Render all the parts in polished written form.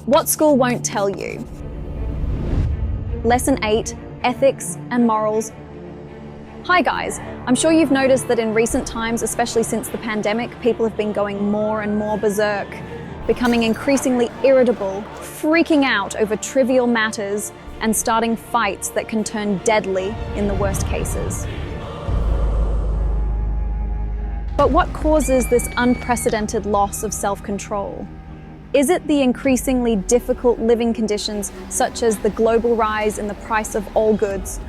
What school won't tell you? Lesson 8, Ethics and Morals. Hi guys, I'm sure you've noticed that in recent times, especially since the pandemic, people have been going more and more berserk, becoming increasingly irritable, freaking out over trivial matters, and starting fights that can turn deadly in the worst cases. But what causes this unprecedented loss of self-control? Is it the increasingly difficult living conditions, such as the global rise in the price of all goods?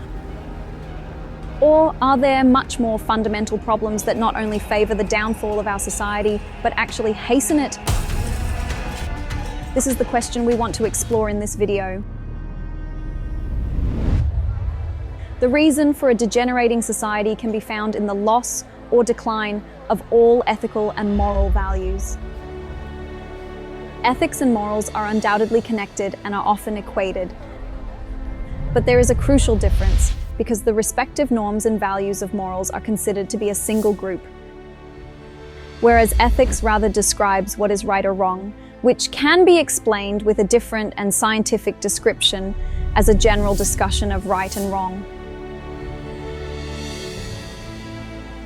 Or are there much more fundamental problems that not only favor the downfall of our society, but actually hasten it? This is the question we want to explore in this video. The reason for a degenerating society can be found in the loss or decline of all ethical and moral values. Ethics and morals are undoubtedly connected and are often equated. But there is a crucial difference, because the respective norms and values of morals are considered to be a single group, whereas ethics rather describes what is right or wrong, which can be explained with a different and scientific description as a general discussion of right and wrong.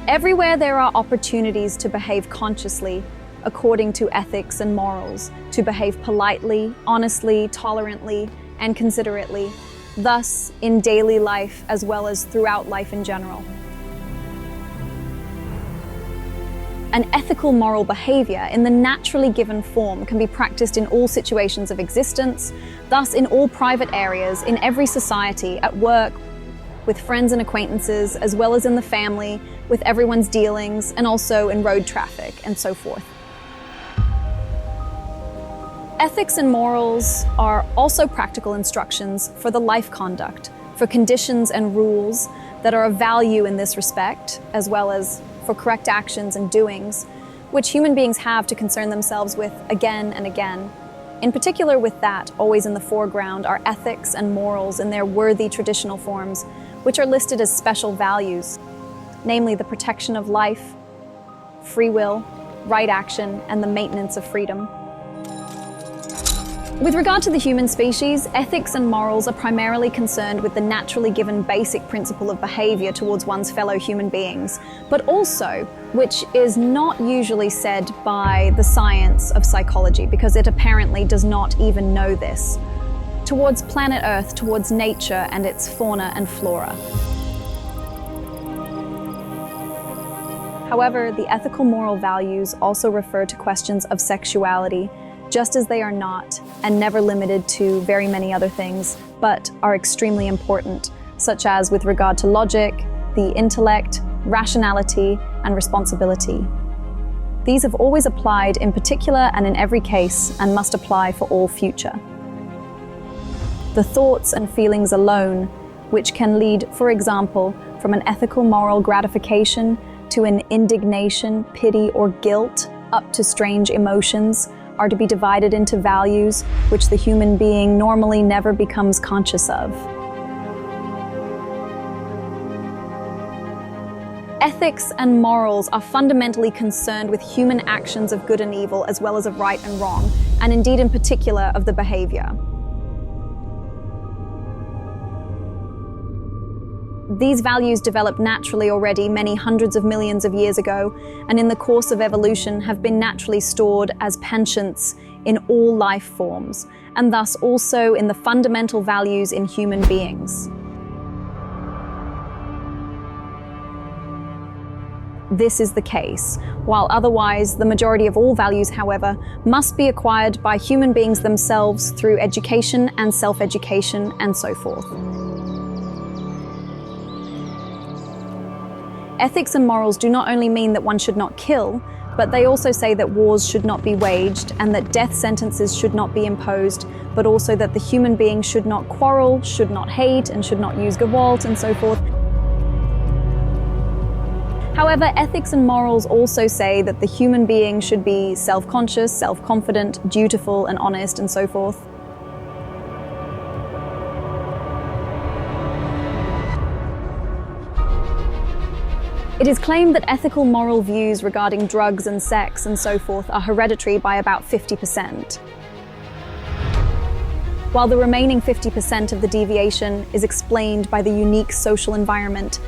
Everywhere there are opportunities to behave consciously, according to ethics and morals, to behave politely, honestly, tolerantly, and considerately, thus in daily life as well as throughout life in general. An ethical moral behavior in the naturally given form can be practiced in all situations of existence, thus in all private areas, in every society, at work, with friends and acquaintances, as well as in the family, with everyone's dealings, and also in road traffic, and so forth. Ethics and morals are also practical instructions for the life conduct, for conditions and rules that are of value in this respect, as well as for correct actions and doings, which human beings have to concern themselves with again and again. In particular with that, always in the foreground, are ethics and morals in their worthy traditional forms, which are listed as special values, namely the protection of life, free will, right action, and the maintenance of freedom. With regard to the human species, ethics and morals are primarily concerned with the naturally given basic principle of behavior towards one's fellow human beings, but also, which is not usually said by the science of psychology, because it apparently does not even know this, towards planet Earth, towards nature and its fauna and flora. However, the ethical moral values also refer to questions of sexuality, just as they are not, and never limited to, very many other things, but are extremely important, such as with regard to logic, the intellect, rationality, and responsibility. These have always applied in particular and in every case, and must apply for all future. The thoughts and feelings alone, which can lead, for example, from an ethical moral gratification to an indignation, pity, or guilt, up to strange emotions, are to be divided into values which the human being normally never becomes conscious of. Ethics and morals are fundamentally concerned with human actions of good and evil, as well as of right and wrong, and indeed in particular of the behavior. These values developed naturally already many hundreds of millions of years ago, and in the course of evolution have been naturally stored as penchants in all life forms, and thus also in the fundamental values in human beings. This is the case, while otherwise the majority of all values, however, must be acquired by human beings themselves through education and self-education and so forth. Ethics and morals do not only mean that one should not kill, but they also say that wars should not be waged and that death sentences should not be imposed, but also that the human being should not quarrel, should not hate, and should not use Gewalt and so forth. However, ethics and morals also say that the human being should be self-conscious, self-confident, dutiful, and honest, and so forth. It is claimed that ethical moral views regarding drugs and sex and so forth are hereditary by about 50%. while the remaining 50% of the deviation is explained by the unique social environment.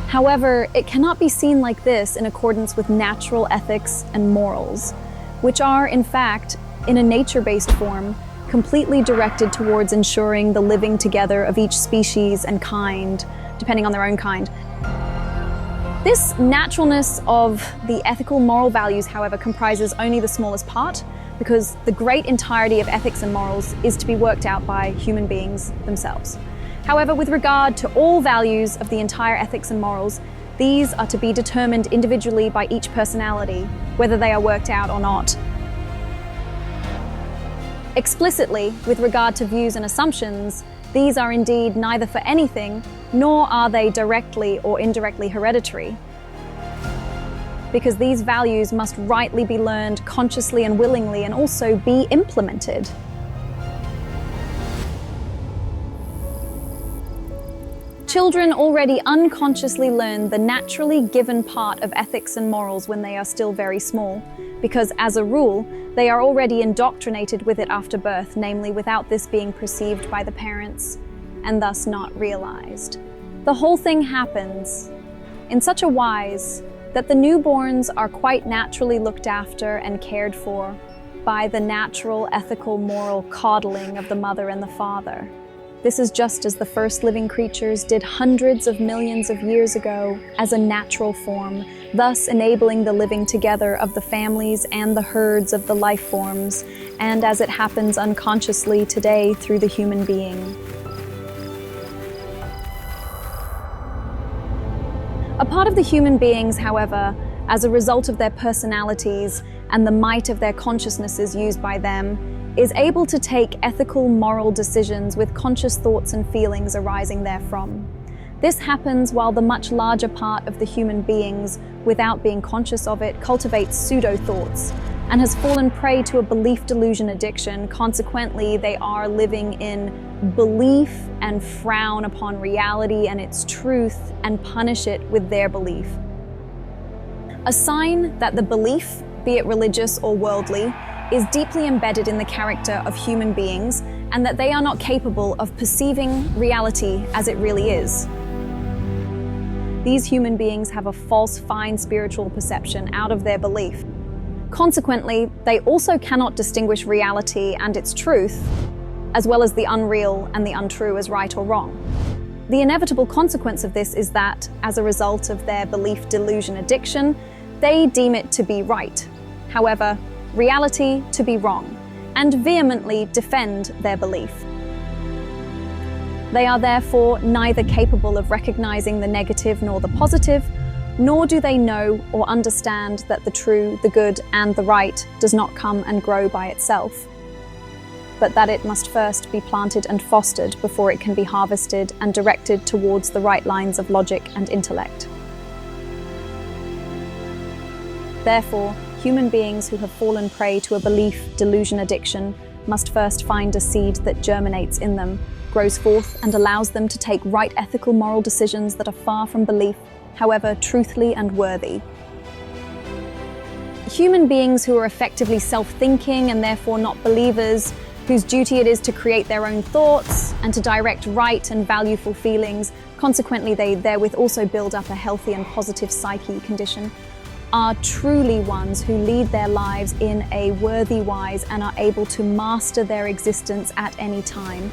However, it cannot be seen like this in accordance with natural ethics and morals, which are, in fact, in a nature-based form, completely directed towards ensuring the living together of each species and kind, depending on their own kind. This naturalness of the ethical moral values, however, comprises only the smallest part, because the great entirety of ethics and morals is to be worked out by human beings themselves. However, with regard to all values of the entire ethics and morals, these are to be determined individually by each personality, whether they are worked out or not. Explicitly, with regard to views and assumptions, these are indeed neither for anything, nor are they directly or indirectly hereditary, because these values must rightly be learned consciously and willingly, and also be implemented. Children already unconsciously learn the naturally given part of ethics and morals when they are still very small, because, as a rule, they are already indoctrinated with it after birth, namely without this being perceived by the parents, and thus not realized. The whole thing happens in such a wise that the newborns are quite naturally looked after and cared for by the natural, ethical, moral coddling of the mother and the father. This is just as the first living creatures did hundreds of millions of years ago as a natural form, thus enabling the living together of the families and the herds of the life forms, and as it happens unconsciously today through the human being. A part of the human beings, however, as a result of their personalities and the might of their consciousnesses used by them, is able to take ethical, moral decisions with conscious thoughts and feelings arising therefrom. This happens while the much larger part of the human beings, without being conscious of it, cultivates pseudo-thoughts and has fallen prey to a belief delusion addiction. Consequently, they are living in belief and frown upon reality and its truth and punish it with their belief. A sign that the belief, be it religious or worldly, is deeply embedded in the character of human beings, and that they are not capable of perceiving reality as it really is. These human beings have a false, fine spiritual perception out of their belief. Consequently, they also cannot distinguish reality and its truth, as well as the unreal and the untrue as right or wrong. The inevitable consequence of this is that, as a result of their belief delusion addiction, they deem it to be right. However, reality to be wrong, and vehemently defend their belief. They are therefore neither capable of recognizing the negative nor the positive, nor do they know or understand that the true, the good, and the right does not come and grow by itself, but that it must first be planted and fostered before it can be harvested and directed towards the right lines of logic and intellect. Therefore, human beings who have fallen prey to a belief delusion addiction must first find a seed that germinates in them, grows forth, and allows them to take right ethical moral decisions that are far from belief, however truthfully and worthy. Human beings who are effectively self-thinking and therefore not believers, whose duty it is to create their own thoughts and to direct right and valueful feelings, consequently they therewith also build up a healthy and positive psyche condition, are truly ones who lead their lives in a worthy wise and are able to master their existence at any time.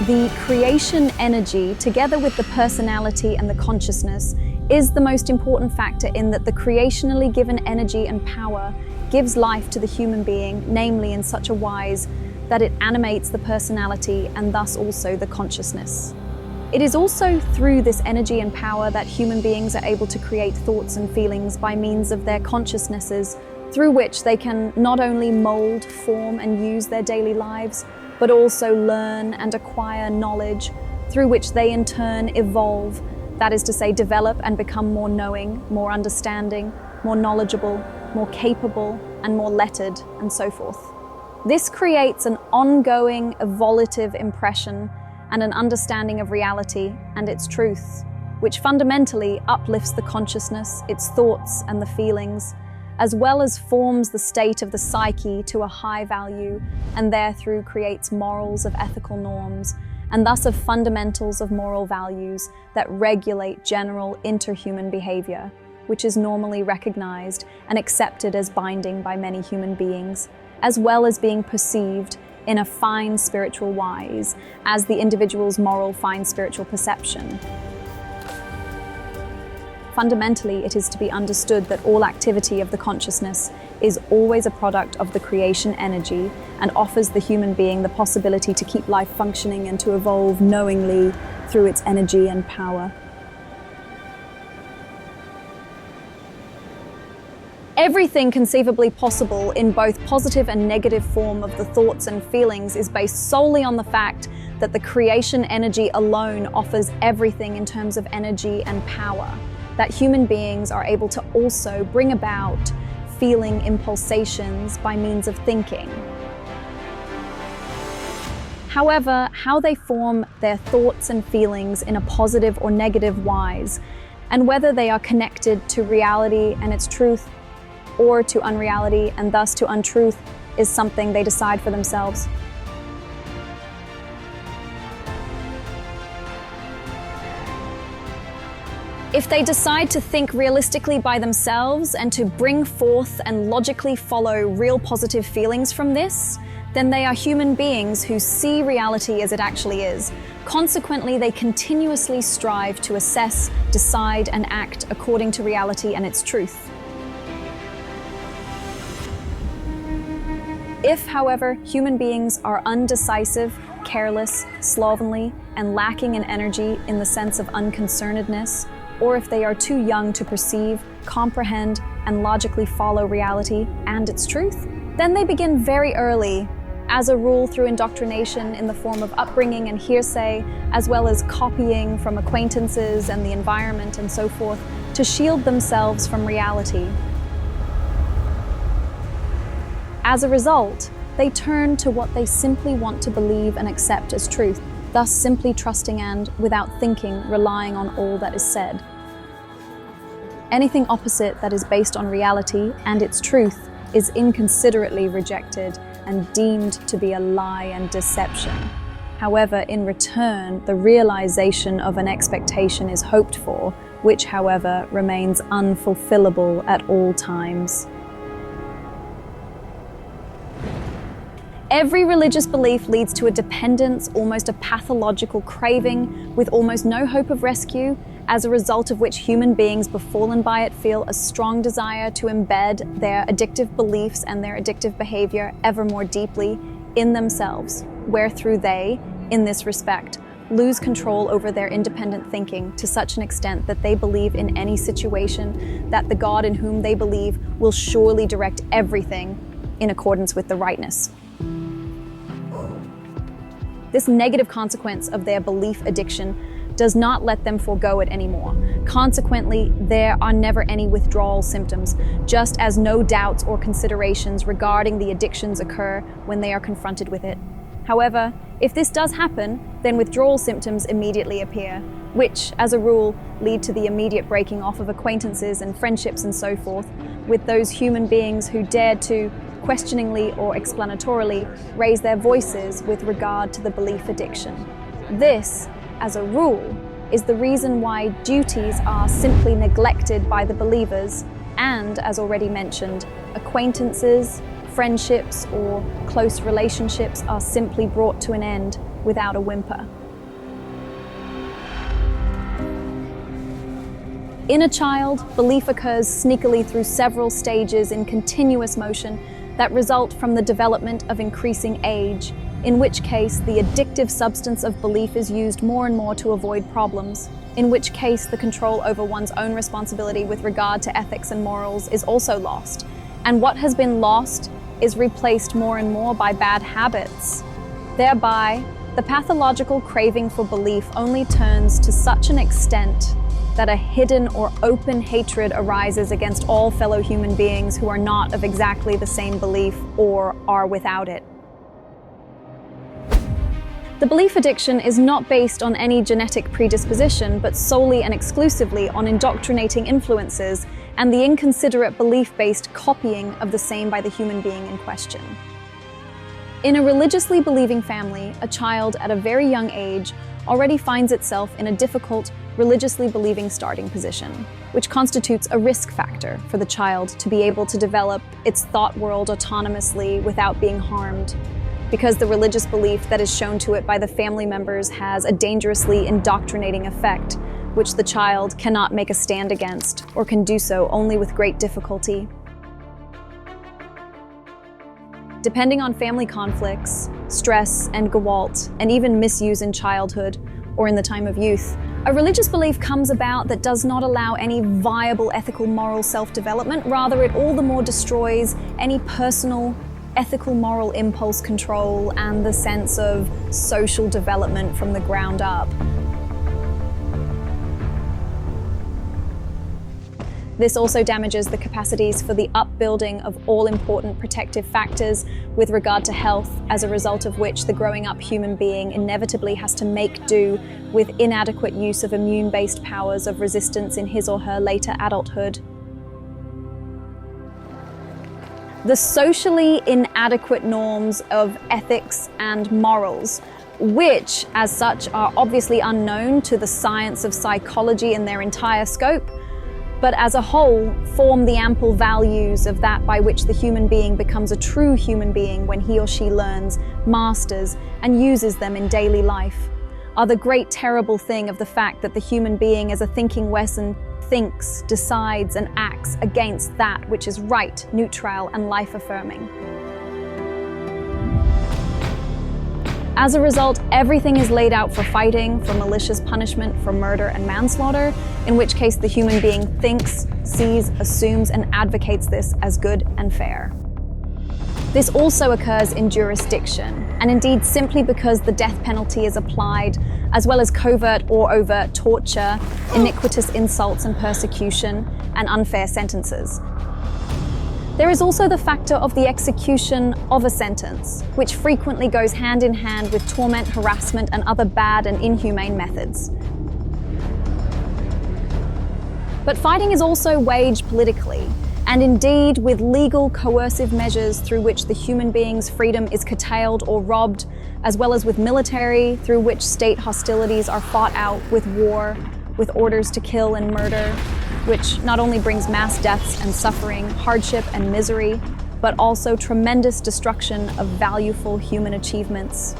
The creation energy, together with the personality and the consciousness, is the most important factor in that the creationally given energy and power gives life to the human being, namely in such a wise that it animates the personality and thus also the consciousness. It is also through this energy and power that human beings are able to create thoughts and feelings by means of their consciousnesses, through which they can not only mold, form, and use their daily lives, but also learn and acquire knowledge, through which they in turn evolve, that is to say, develop and become more knowing, more understanding, more knowledgeable, more capable, and more lettered, and so forth. This creates an ongoing, evolutive impression and an understanding of reality and its truths, which fundamentally uplifts the consciousness, its thoughts and the feelings, as well as forms the state of the psyche to a high value and therethrough creates morals of ethical norms, and thus of fundamentals of moral values that regulate general interhuman behavior, which is normally recognized and accepted as binding by many human beings, as well as being perceived in a fine spiritual wise as the individual's moral fine spiritual perception. Fundamentally, it is to be understood that all activity of the consciousness is always a product of the creation energy and offers the human being the possibility to keep life functioning and to evolve knowingly through its energy and power. Everything conceivably possible in both positive and negative form of the thoughts and feelings is based solely on the fact that the creation energy alone offers everything in terms of energy and power, that human beings are able to also bring about feeling impulsations by means of thinking. However, how they form their thoughts and feelings in a positive or negative wise, and whether they are connected to reality and its truth, or to unreality and thus to untruth, is something they decide for themselves. If they decide to think realistically by themselves and to bring forth and logically follow real positive feelings from this, then they are human beings who see reality as it actually is. Consequently, they continuously strive to assess, decide, and act according to reality and its truth. If, however, human beings are undecisive, careless, slovenly, and lacking in energy in the sense of unconcernedness, or if they are too young to perceive, comprehend, and logically follow reality and its truth, then they begin very early, as a rule through indoctrination in the form of upbringing and hearsay, as well as copying from acquaintances and the environment and so forth, to shield themselves from reality. As a result, they turn to what they simply want to believe and accept as truth, thus simply trusting and, without thinking, relying on all that is said. Anything opposite that is based on reality and its truth is inconsiderately rejected and deemed to be a lie and deception. However, in return, the realization of an expectation is hoped for, which, however, remains unfulfillable at all times. Every religious belief leads to a dependence, almost a pathological craving, with almost no hope of rescue, as a result of which human beings befallen by it feel a strong desire to embed their addictive beliefs and their addictive behavior ever more deeply in themselves, wherethrough they, in this respect, lose control over their independent thinking to such an extent that they believe in any situation that the God in whom they believe will surely direct everything in accordance with the rightness. This negative consequence of their belief addiction does not let them forego it anymore. Consequently, there are never any withdrawal symptoms, just as no doubts or considerations regarding the addictions occur when they are confronted with it. However, if this does happen, then withdrawal symptoms immediately appear, which, as a rule, lead to the immediate breaking off of acquaintances and friendships and so forth, with those human beings who dared to, questioningly or explanatorily, raise their voices with regard to the belief addiction. This, as a rule, is the reason why duties are simply neglected by the believers and, as already mentioned, acquaintances, friendships, or close relationships are simply brought to an end without a whimper. In a child, belief occurs sneakily through several stages in continuous motion that result from the development of increasing age, in which case the addictive substance of belief is used more and more to avoid problems, in which case the control over one's own responsibility with regard to ethics and morals is also lost, and what has been lost is replaced more and more by bad habits. Thereby, the pathological craving for belief only turns to such an extent that a hidden or open hatred arises against all fellow human beings who are not of exactly the same belief or are without it. The belief addiction is not based on any genetic predisposition, but solely and exclusively on indoctrinating influences and the inconsiderate belief-based copying of the same by the human being in question. In a religiously believing family, a child at a very young age already finds itself in a difficult, religiously believing starting position, which constitutes a risk factor for the child to be able to develop its thought world autonomously without being harmed, because the religious belief that is shown to it by the family members has a dangerously indoctrinating effect, which the child cannot make a stand against, or can do so only with great difficulty. Depending on family conflicts, stress and gewalt, and even misuse in childhood or in the time of youth, a religious belief comes about that does not allow any viable ethical moral self-development. Rather, it all the more destroys any personal ethical moral impulse control and the sense of social development from the ground up. This also damages the capacities for the upbuilding of all important protective factors with regard to health, as a result of which the growing up human being inevitably has to make do with inadequate use of immune-based powers of resistance in his or her later adulthood. The socially inadequate norms of ethics and morals, which, as such, are obviously unknown to the science of psychology in their entire scope, but as a whole form the ample values of that by which the human being becomes a true human being when he or she learns, masters, and uses them in daily life, are the great terrible thing of the fact that the human being as a thinking weapon thinks, decides, and acts against that which is right, neutral, and life-affirming. As a result, everything is laid out for fighting, for malicious punishment, for murder and manslaughter, in which case the human being thinks, sees, assumes, and advocates this as good and fair. This also occurs in jurisdiction, and indeed simply because the death penalty is applied, as well as covert or overt torture, iniquitous insults and persecution, and unfair sentences. There is also the factor of the execution of a sentence, which frequently goes hand in hand with torment, harassment, and other bad and inhumane methods. But fighting is also waged politically, and indeed with legal coercive measures through which the human being's freedom is curtailed or robbed, as well as with military, through which state hostilities are fought out with war, with orders to kill and murder, which not only brings mass deaths and suffering, hardship and misery, but also tremendous destruction of valuable human achievements.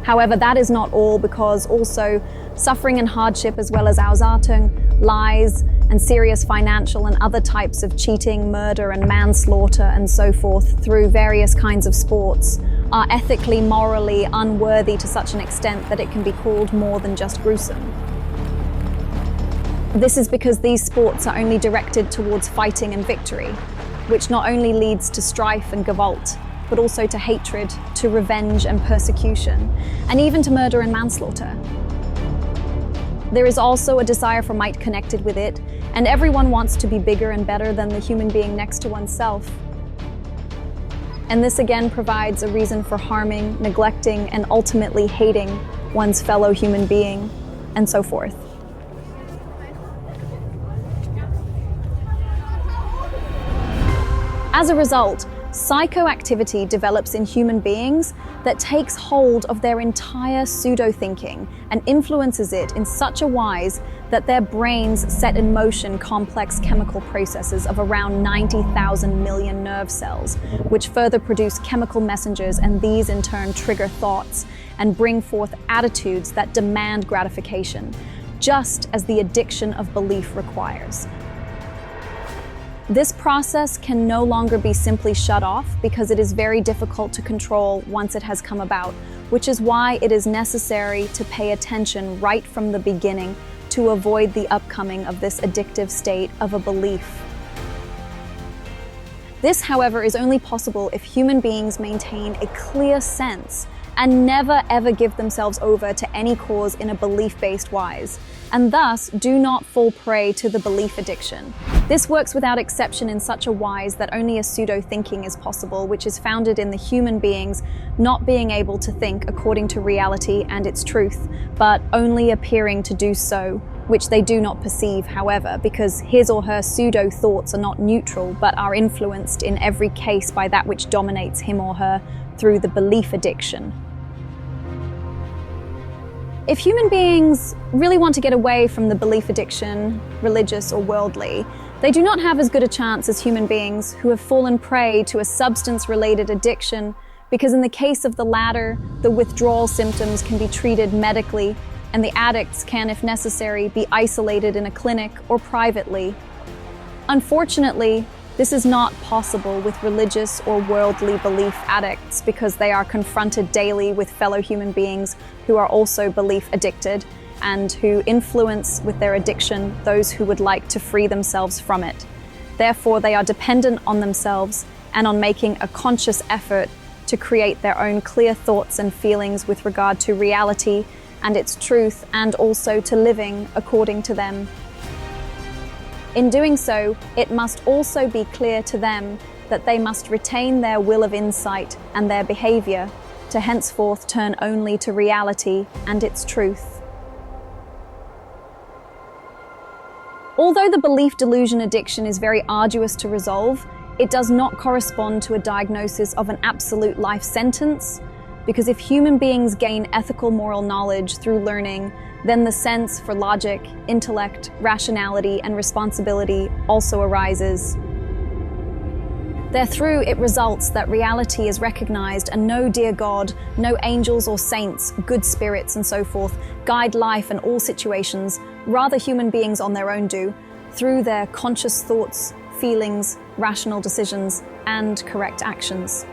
However, that is not all, because also suffering and hardship, as well as Ausartung, lies, and serious financial and other types of cheating, murder and manslaughter and so forth through various kinds of sports, are ethically, morally unworthy to such an extent that it can be called more than just gruesome. This is because these sports are only directed towards fighting and victory, which not only leads to strife and gewalt, but also to hatred, to revenge and persecution, and even to murder and manslaughter. There is also a desire for might connected with it, and everyone wants to be bigger and better than the human being next to oneself. And this again provides a reason for harming, neglecting, and ultimately hating one's fellow human being, and so forth. As a result, psychoactivity develops in human beings that takes hold of their entire pseudo-thinking and influences it in such a wise that their brains set in motion complex chemical processes of around 90,000 million nerve cells, which further produce chemical messengers, and these in turn trigger thoughts and bring forth attitudes that demand gratification, just as the addiction of belief requires. This process can no longer be simply shut off because it is very difficult to control once it has come about, which is why it is necessary to pay attention right from the beginning to avoid the upcoming of this addictive state of a belief. This, however, is only possible if human beings maintain a clear sense and never ever give themselves over to any cause in a belief-based wise, and thus do not fall prey to the belief addiction. This works without exception in such a wise that only a pseudo-thinking is possible, which is founded in the human beings not being able to think according to reality and its truth, but only appearing to do so, which they do not perceive, however, because his or her pseudo-thoughts are not neutral, but are influenced in every case by that which dominates him or her through the belief addiction. If human beings really want to get away from the belief addiction, religious or worldly, they do not have as good a chance as human beings who have fallen prey to a substance-related addiction, because in the case of the latter, the withdrawal symptoms can be treated medically, and the addicts can, if necessary, be isolated in a clinic or privately. Unfortunately, this is not possible with religious or worldly belief addicts, because they are confronted daily with fellow human beings who are also belief addicted and who influence with their addiction those who would like to free themselves from it. Therefore, they are dependent on themselves and on making a conscious effort to create their own clear thoughts and feelings with regard to reality and its truth, and also to living according to them. In doing so, it must also be clear to them that they must retain their will of insight and their behavior to henceforth turn only to reality and its truth. Although the belief delusion addiction is very arduous to resolve, it does not correspond to a diagnosis of an absolute life sentence, because if human beings gain ethical moral knowledge through learning, then the sense for logic, intellect, rationality, and responsibility also arises. Therethrough it results that reality is recognized, and no dear God, no angels or saints, good spirits and so forth, guide life in all situations, rather human beings on their own do, through their conscious thoughts, feelings, rational decisions, and correct actions.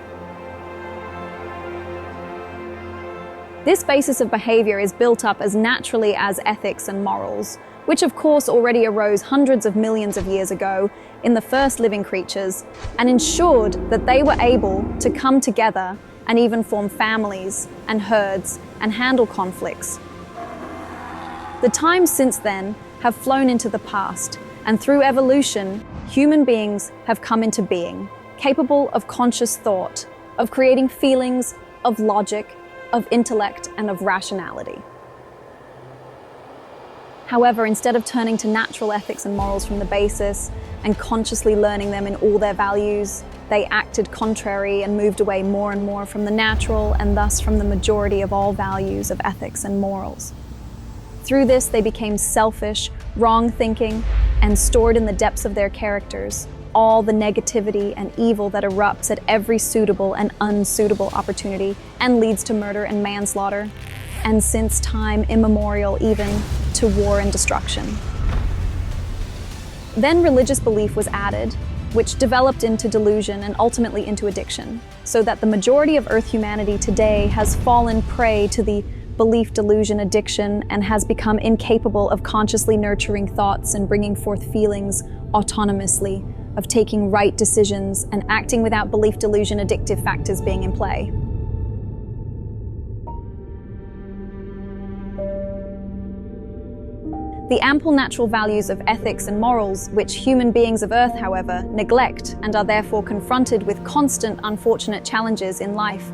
This basis of behavior is built up as naturally as ethics and morals, which of course already arose hundreds of millions of years ago in the first living creatures, and ensured that they were able to come together and even form families and herds and handle conflicts. The times since then have flown into the past, and through evolution, human beings have come into being, capable of conscious thought, of creating feelings, of logic, of intellect, and of rationality. However, instead of turning to natural ethics and morals from the basis and consciously learning them in all their values, they acted contrary and moved away more and more from the natural and thus from the majority of all values of ethics and morals. Through this, they became selfish, wrong-thinking, and stored in the depths of their characters all the negativity and evil that erupts at every suitable and unsuitable opportunity and leads to murder and manslaughter, and since time immemorial even to war and destruction. Then religious belief was added, which developed into delusion and ultimately into addiction, so that the majority of Earth humanity today has fallen prey to the belief delusion addiction and has become incapable of consciously nurturing thoughts and bringing forth feelings autonomously, of taking right decisions and acting without belief delusion addictive factors being in play. The ample natural values of ethics and morals, which human beings of Earth, however, neglect and are therefore confronted with constant unfortunate challenges in life,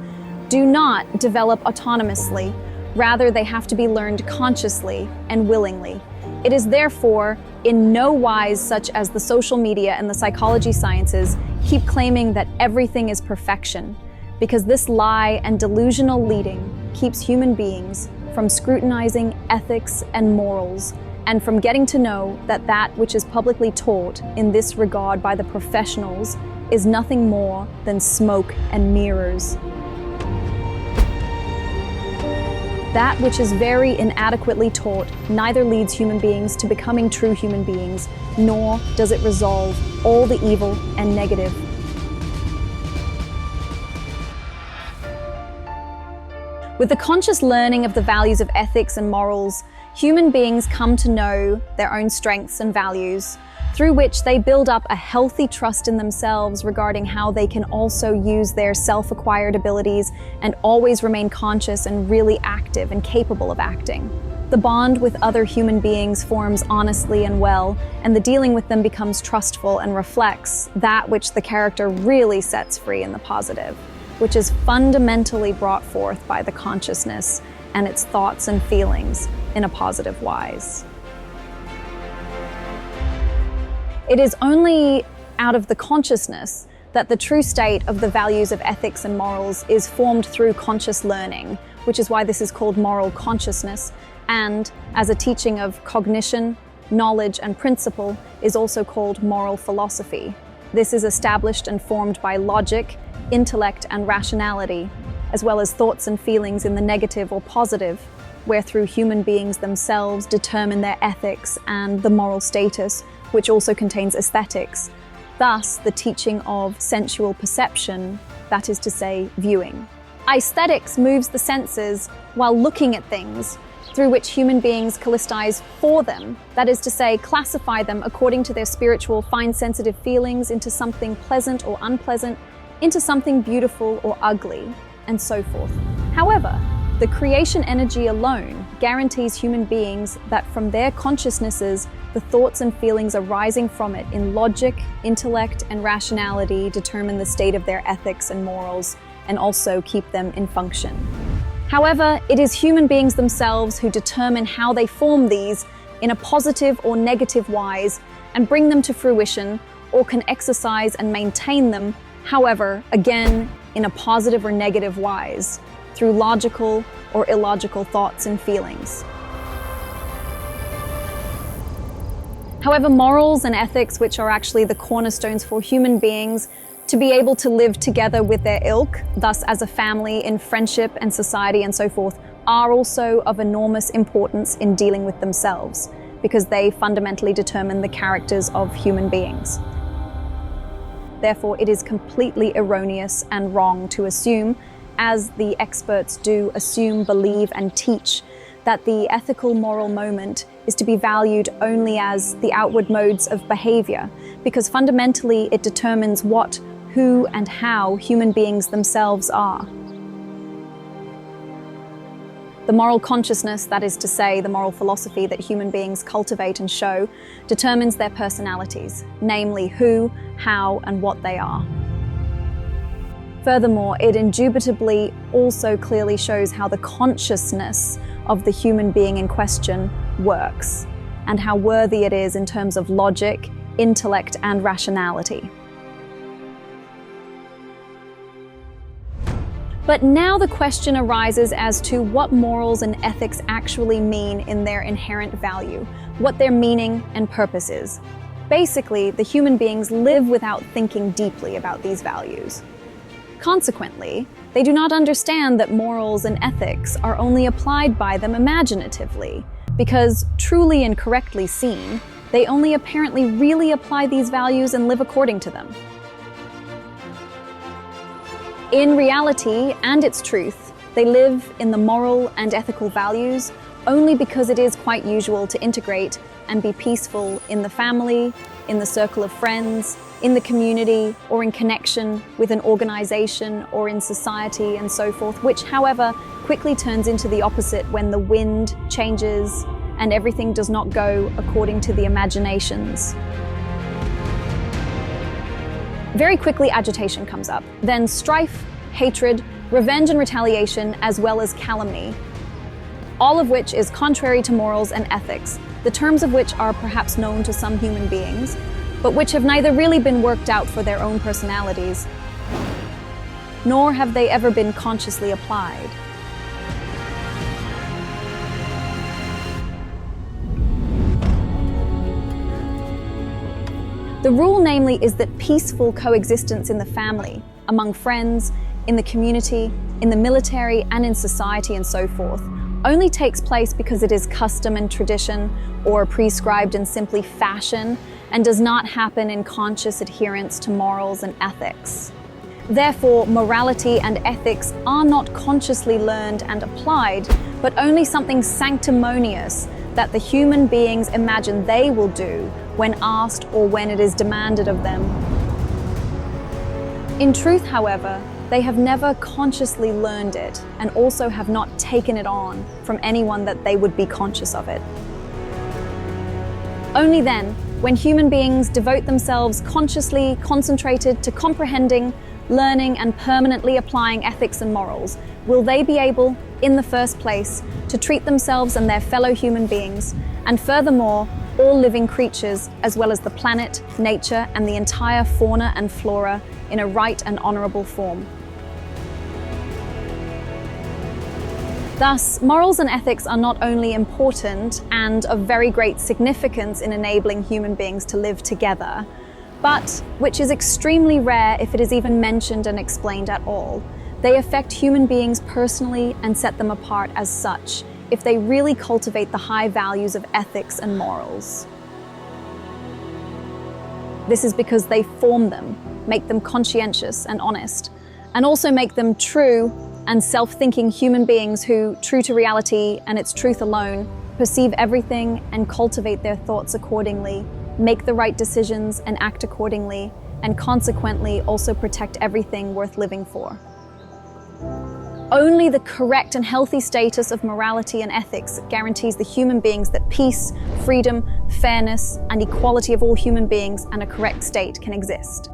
do not develop autonomously. Rather, they have to be learned consciously and willingly. It is therefore in no wise such as the social media and the psychology sciences keep claiming that everything is perfection, because this lie and delusional leading keeps human beings from scrutinizing ethics and morals, and from getting to know that that which is publicly taught in this regard by the professionals is nothing more than smoke and mirrors. That which is very inadequately taught neither leads human beings to becoming true human beings, nor does it resolve all the evil and negative. With the conscious learning of the values of ethics and morals, human beings come to know their own strengths and values, through which they build up a healthy trust in themselves regarding how they can also use their self-acquired abilities and always remain conscious and really active and capable of acting. The bond with other human beings forms honestly and well, and the dealing with them becomes trustful and reflects that which the character really sets free in the positive, which is fundamentally brought forth by the consciousness and its thoughts and feelings in a positive wise. It is only out of the consciousness that the true state of the values of ethics and morals is formed through conscious learning, which is why this is called moral consciousness, and as a teaching of cognition, knowledge, and principle is also called moral philosophy. This is established and formed by logic, intellect, and rationality, as well as thoughts and feelings in the negative or positive, where through human beings themselves determine their ethics and the moral status, which also contains aesthetics. Thus, the teaching of sensual perception, that is to say, viewing. Aesthetics moves the senses while looking at things, through which human beings callistize for them, that is to say, classify them according to their spiritual, fine sensitive feelings into something pleasant or unpleasant, into something beautiful or ugly, and so forth. However, the creation energy alone guarantees human beings that from their consciousnesses, the thoughts and feelings arising from it in logic, intellect, and rationality determine the state of their ethics and morals, and also keep them in function. However, it is human beings themselves who determine how they form these in a positive or negative wise and bring them to fruition, or can exercise and maintain them, however, again, in a positive or negative wise, through logical or illogical thoughts and feelings. However, morals and ethics, which are actually the cornerstones for human beings to be able to live together with their ilk, thus as a family, in friendship and society and so forth, are also of enormous importance in dealing with themselves, because they fundamentally determine the characters of human beings. Therefore, it is completely erroneous and wrong to assume, as the experts do assume, believe, and teach, that the ethical moral moment is to be valued only as the outward modes of behavior, because fundamentally it determines what, who, and how human beings themselves are. The moral consciousness, that is to say, the moral philosophy that human beings cultivate and show, determines their personalities, namely who, how, and what they are. Furthermore, it indubitably also clearly shows how the consciousness of the human being in question works, and how worthy it is in terms of logic, intellect, and rationality. But now the question arises as to what morals and ethics actually mean in their inherent value, what their meaning and purpose is. Basically, the human beings live without thinking deeply about these values. Consequently, they do not understand that morals and ethics are only applied by them imaginatively, because, truly and correctly seen, they only apparently really apply these values and live according to them. In reality and its truth, they live in the moral and ethical values only because it is quite usual to integrate and be peaceful in the family, in the circle of friends, in the community, or in connection with an organization or in society and so forth, which, however, quickly turns into the opposite when the wind changes and everything does not go according to the imaginations. Very quickly, agitation comes up, then strife, hatred, revenge and retaliation, as well as calumny, all of which is contrary to morals and ethics, the terms of which are perhaps known to some human beings, but which have neither really been worked out for their own personalities, nor have they ever been consciously applied. The rule, namely, is that peaceful coexistence in the family, among friends, in the community, in the military, and in society and so forth, only takes place because it is custom and tradition, or prescribed in simply fashion, and does not happen in conscious adherence to morals and ethics. Therefore, morality and ethics are not consciously learned and applied, but only something sanctimonious that the human beings imagine they will do when asked or when it is demanded of them. In truth, however, they have never consciously learned it and also have not taken it on from anyone that they would be conscious of it. Only then, when human beings devote themselves consciously concentrated to comprehending, learning, and permanently applying ethics and morals, will they be able, in the first place, to treat themselves and their fellow human beings, and furthermore, all living creatures, as well as the planet, nature, and the entire fauna and flora, in a right and honorable form. Thus, morals and ethics are not only important and of very great significance in enabling human beings to live together, but, which is extremely rare if it is even mentioned and explained at all, they affect human beings personally and set them apart as such, if they really cultivate the high values of ethics and morals. This is because they form them, make them conscientious and honest, and also make them true and self-thinking human beings who, true to reality and its truth alone, perceive everything and cultivate their thoughts accordingly, make the right decisions and act accordingly, and consequently also protect everything worth living for. Only the correct and healthy status of morality and ethics guarantees the human beings that peace, freedom, fairness, and equality of all human beings and a correct state can exist.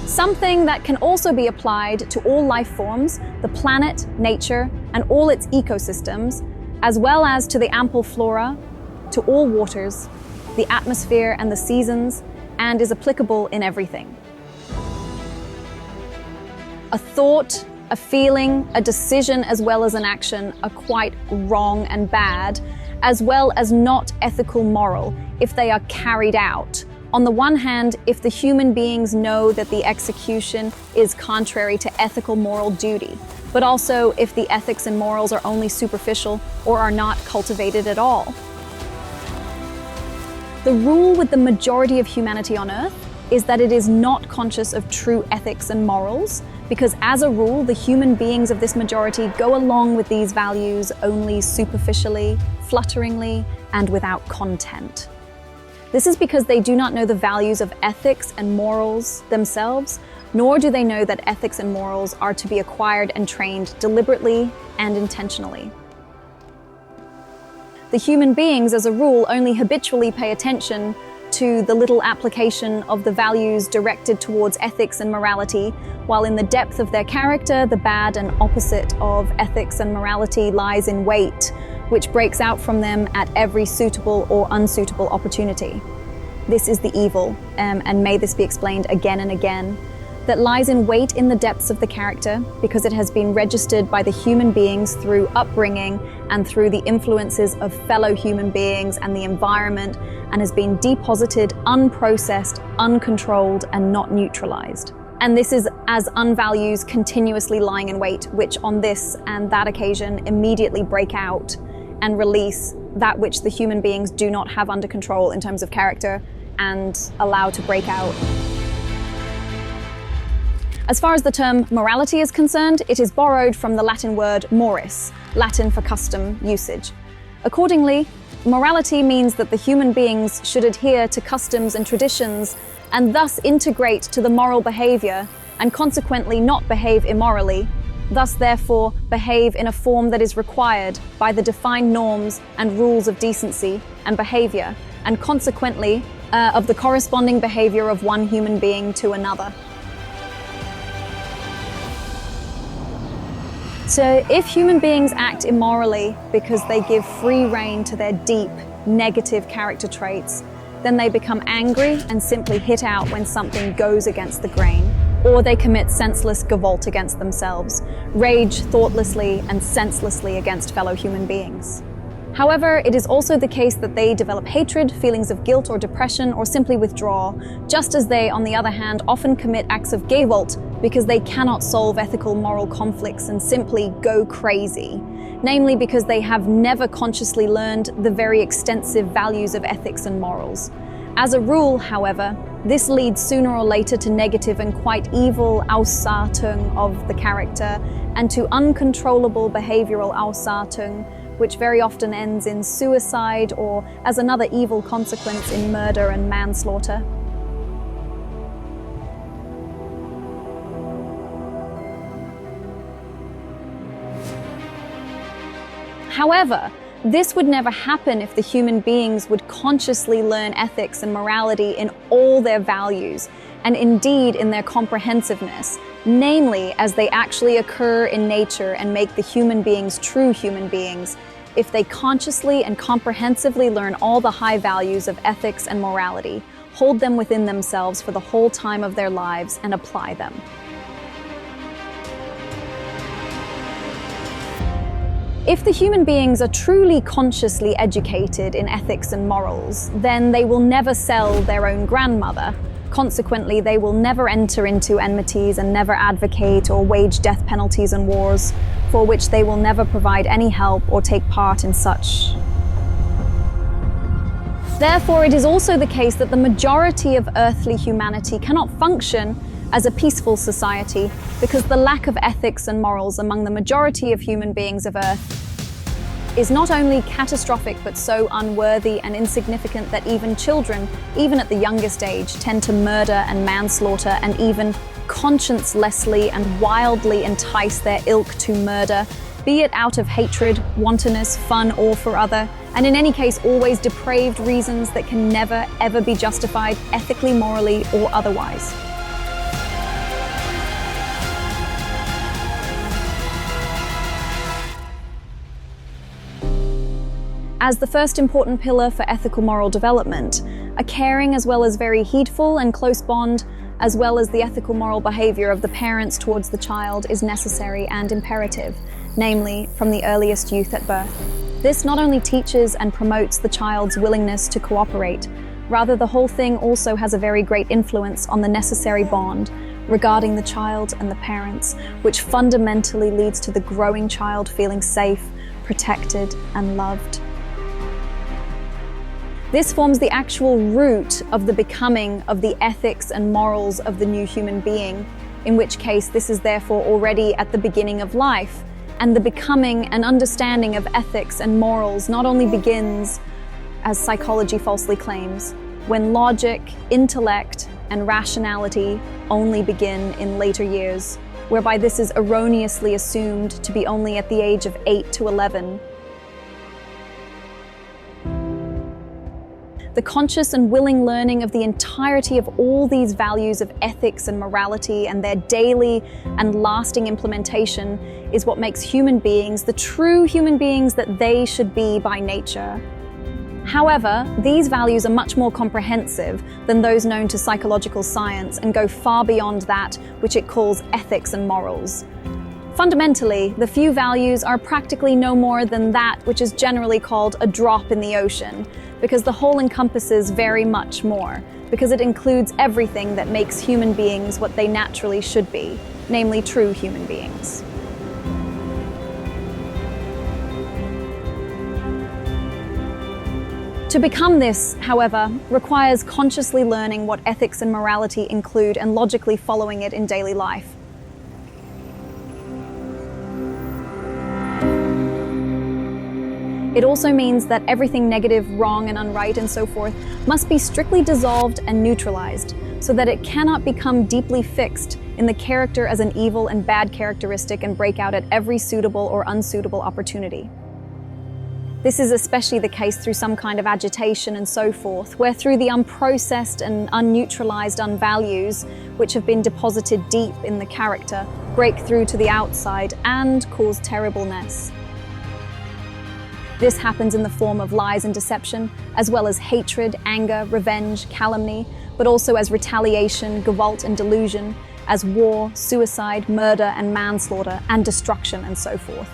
Something that can also be applied to all life forms, the planet, nature, and all its ecosystems, as well as to the ample flora, to all waters, the atmosphere and the seasons, and is applicable in everything. A thought, a feeling, a decision, as well as an action are quite wrong and bad, as well as not ethical moral if they are carried out. On the one hand, if the human beings know that the execution is contrary to ethical moral duty, but also if the ethics and morals are only superficial or are not cultivated at all. The rule with the majority of humanity on Earth is that it is not conscious of true ethics and morals, because as a rule, the human beings of this majority go along with these values only superficially, flutteringly, and without content. This is because they do not know the values of ethics and morals themselves, nor do they know that ethics and morals are to be acquired and trained deliberately and intentionally. The human beings, as a rule, only habitually pay attention to the little application of the values directed towards ethics and morality, while in the depth of their character, the bad and opposite of ethics and morality lies in wait, which breaks out from them at every suitable or unsuitable opportunity. This is the evil, and may this be explained again and again, that lies in wait in the depths of the character because it has been registered by the human beings through upbringing and through the influences of fellow human beings and the environment, and has been deposited, unprocessed, uncontrolled, and not neutralized. And this is as unvalues continuously lying in wait, which on this and that occasion immediately break out and release that which the human beings do not have under control in terms of character and allow to break out. As far as the term morality is concerned, it is borrowed from the Latin word moris, Latin for custom, usage. Accordingly, morality means that the human beings should adhere to customs and traditions and thus integrate to the moral behavior and consequently not behave immorally, thus therefore behave in a form that is required by the defined norms and rules of decency and behavior, and consequently of the corresponding behavior of one human being to another. So if human beings act immorally because they give free rein to their deep, negative character traits, then they become angry and simply hit out when something goes against the grain, or they commit senseless gavolt against themselves, rage thoughtlessly and senselessly against fellow human beings. However, it is also the case that they develop hatred, feelings of guilt or depression, or simply withdraw, just as they, on the other hand, often commit acts of gavolt because they cannot solve ethical moral conflicts and simply go crazy, namely because they have never consciously learned the very extensive values of ethics and morals. As a rule, however, this leads sooner or later to negative and quite evil Ausartung of the character and to uncontrollable behavioral Ausartung, which very often ends in suicide or, as another evil consequence, in murder and manslaughter. However, this would never happen if the human beings would consciously learn ethics and morality in all their values, and indeed in their comprehensiveness, namely as they actually occur in nature and make the human beings true human beings, if they consciously and comprehensively learn all the high values of ethics and morality, hold them within themselves for the whole time of their lives, and apply them. If the human beings are truly consciously educated in ethics and morals, then they will never sell their own grandmother. Consequently, they will never enter into enmities and never advocate or wage death penalties and wars, for which they will never provide any help or take part in such. Therefore, it is also the case that the majority of earthly humanity cannot function as a peaceful society, because the lack of ethics and morals among the majority of human beings of Earth is not only catastrophic but so unworthy and insignificant that even children, even at the youngest age, tend to murder and manslaughter and even consciencelessly and wildly entice their ilk to murder, be it out of hatred, wantonness, fun, or for other, and in any case always depraved reasons that can never ever be justified ethically, morally, or otherwise. As the first important pillar for ethical moral development, a caring as well as very heedful and close bond, as well as the ethical moral behavior of the parents towards the child, is necessary and imperative, namely from the earliest youth at birth. This not only teaches and promotes the child's willingness to cooperate, rather the whole thing also has a very great influence on the necessary bond regarding the child and the parents, which fundamentally leads to the growing child feeling safe, protected, and loved. This forms the actual root of the becoming of the ethics and morals of the new human being, in which case this is therefore already at the beginning of life, and the becoming and understanding of ethics and morals not only begins, as psychology falsely claims, when logic, intellect, and rationality only begin in later years, whereby this is erroneously assumed to be only at the age of 8 to 11. The conscious and willing learning of the entirety of all these values of ethics and morality and their daily and lasting implementation is what makes human beings the true human beings that they should be by nature. However, these values are much more comprehensive than those known to psychological science and go far beyond that which it calls ethics and morals. Fundamentally, the few values are practically no more than that which is generally called a drop in the ocean, because the whole encompasses very much more, because it includes everything that makes human beings what they naturally should be, namely true human beings. To become this, however, requires consciously learning what ethics and morality include and logically following it in daily life. It also means that everything negative, wrong, and unright and so forth must be strictly dissolved and neutralized, so that it cannot become deeply fixed in the character as an evil and bad characteristic and break out at every suitable or unsuitable opportunity. This is especially the case through some kind of agitation and so forth, where through the unprocessed and unneutralized unvalues, which have been deposited deep in the character, break through to the outside and cause terribleness. This happens in the form of lies and deception, as well as hatred, anger, revenge, calumny, but also as retaliation, revolt, and delusion, as war, suicide, murder, and manslaughter, and destruction, and so forth.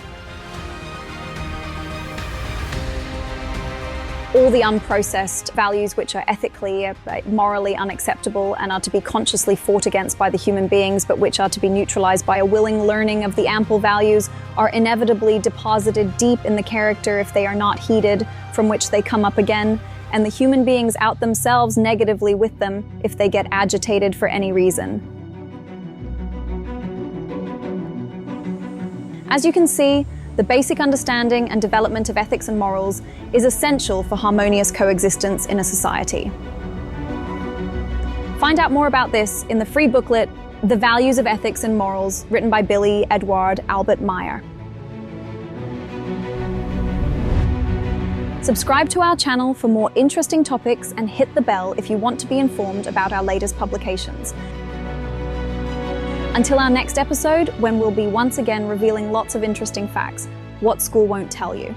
All the unprocessed values which are ethically, morally unacceptable and are to be consciously fought against by the human beings, but which are to be neutralized by a willing learning of the ample values, are inevitably deposited deep in the character if they are not heeded, from which they come up again, and the human beings out themselves negatively with them if they get agitated for any reason. As you can see, The basic understanding and development of ethics and morals is essential for harmonious coexistence in a society. Find out more about this in the free booklet, The Values of Ethics and Morals, written by Billy Edward Albert Meyer. Subscribe to our channel for more interesting topics and hit the bell if you want to be informed about our latest publications. Until our next episode, when we'll be once again revealing lots of interesting facts, what school won't tell you.